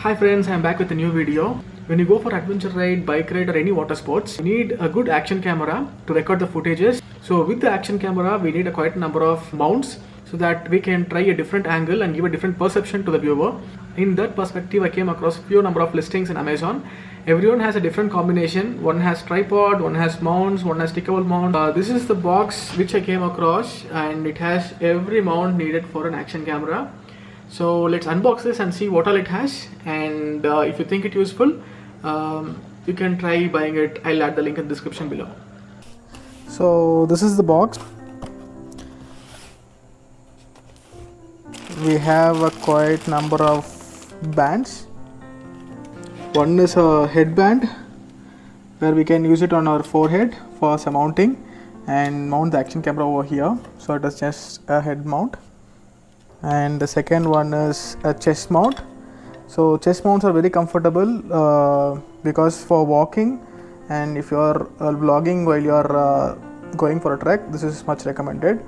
Hi friends, I'm back with a new video. When you go for adventure ride, bike ride or any water sports, you need a good action camera to record the footages. So with the action camera, we need a quite number of mounts so that we can try a different angle and give a different perception to the viewer. In that perspective, I came across few number of listings in Amazon. Everyone has a different combination. One has tripod, one has mounts, one has stickable mount. This is the box which I came across, and it has every mount needed for an action camera. So let's unbox this and see what all it has, and if you think it useful, you can try buying it. I'll add the link in the description below. So this is the box. We have a quite number of bands. One is a headband where we can use it on our forehead for some mounting and mount the action camera over here. So it is just a head mount. And the second one is a chest mount. So chest mounts are very comfortable because for walking, and if you are vlogging while you are going for a trek, this is much recommended.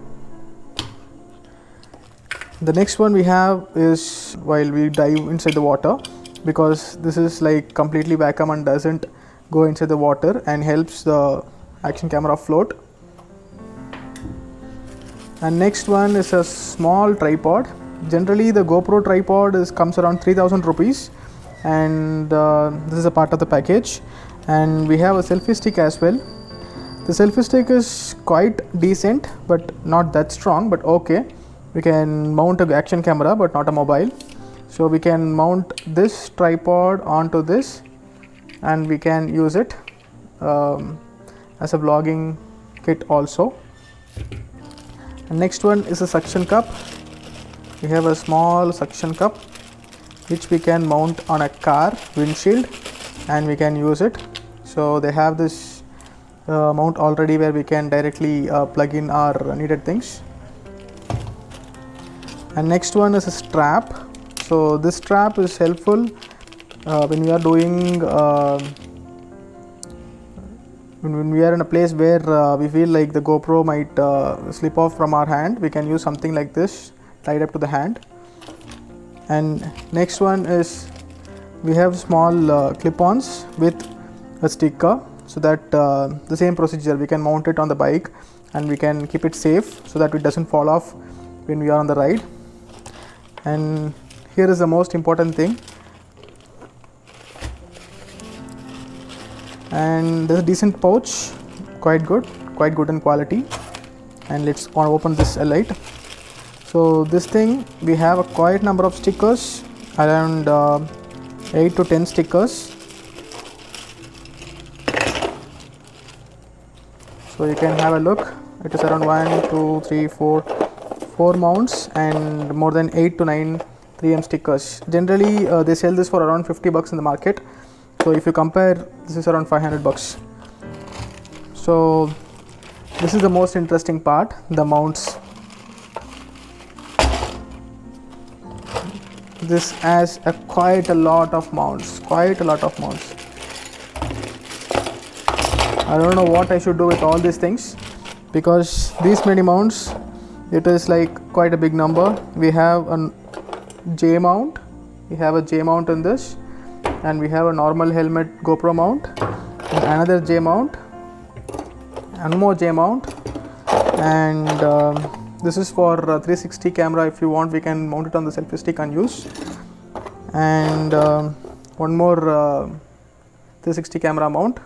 The next one we have is while we dive inside the water, because this is like completely vacuum and doesn't go inside the water and helps the action camera float. And next one is a small tripod. Generally the GoPro tripod comes around 3000 rupees, and this is a part of the package. And we have a selfie stick as well. The selfie stick is quite decent but not that strong, but okay. We can mount an action camera but not a mobile. So we can mount this tripod onto this and we can use it as a vlogging kit also. And next one is a suction cup. We have a small suction cup which we can mount on a car windshield and we can use it. So they have this mount already where we can directly plug in our needed things. And next one is a strap. So this strap is helpful when we are doing when we are in a place where we feel like the GoPro might slip off from our hand. We can use something like this tied up to the hand. And next one is we have small clip-ons with a sticker, so that the same procedure, we can mount it on the bike and we can keep it safe so that it doesn't fall off when we are on the ride. And here is the most important thing, and there's a decent pouch, quite good in quality. And let's open this light. So this thing, we have a quite number of stickers, around 8 to 10 stickers. So you can have a look. It is around 1 2 3 4 mounts and more than 8 to 9 3M stickers. Generally they sell this for around $50 in the market. So if you compare, this is around $500. So this is the most interesting part, the mounts. This has quite a lot of mounts. I don't know what I should do with all these things, because these many mounts, it is like quite a big number. We have a J mount. We have a J mount in this. And we have a normal helmet GoPro mount, and another J mount, and more J mount, and this is for 360 camera. If you want, we can mount it on the selfie stick and use. And one more 360 camera mount,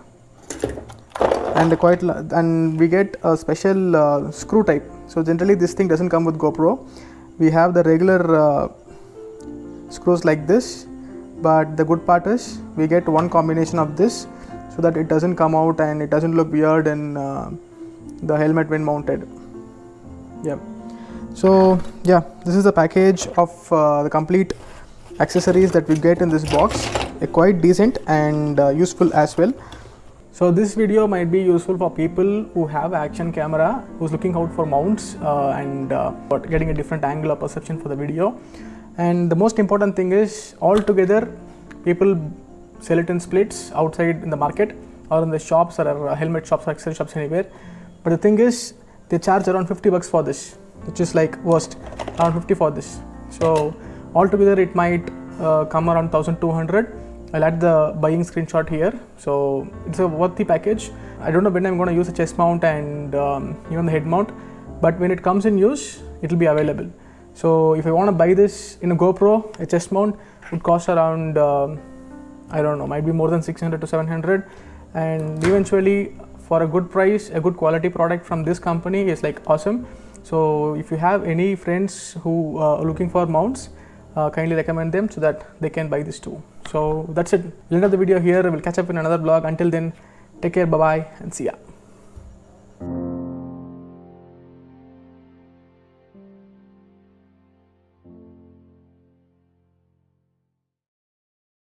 and we get a special screw type. So generally this thing doesn't come with GoPro. We have the regular screws like this. But the good part is we get one combination of this so that it doesn't come out and it doesn't look weird in the helmet when mounted. Yeah. So yeah, this is the package of the complete accessories that we get in this box. Quite decent and useful as well. So this video might be useful for people who have action camera, who's looking out for mounts and getting a different angle or perception for the video. And the most important thing is, altogether people sell it in splits outside in the market or in the shops or helmet shops or accessory shops, anywhere. But the thing is, they charge around $50 for this, which is like worst, around 50 for this. So altogether it might come around 1200. I'll add the buying screenshot here. So it's a worthy package. I don't know when I'm going to use the chest mount and even the head mount, but when it comes in use, it will be available. So if I want to buy this in a GoPro, a chest mount would cost around I don't know, might be more than 600 to 700, and eventually for a good price, a good quality product from this company is like awesome. So if you have any friends who are looking for mounts, kindly recommend them so that they can buy this too. So that's it. We'll end up the video here. We'll catch up in another vlog. Until then, take care, bye bye, and see ya.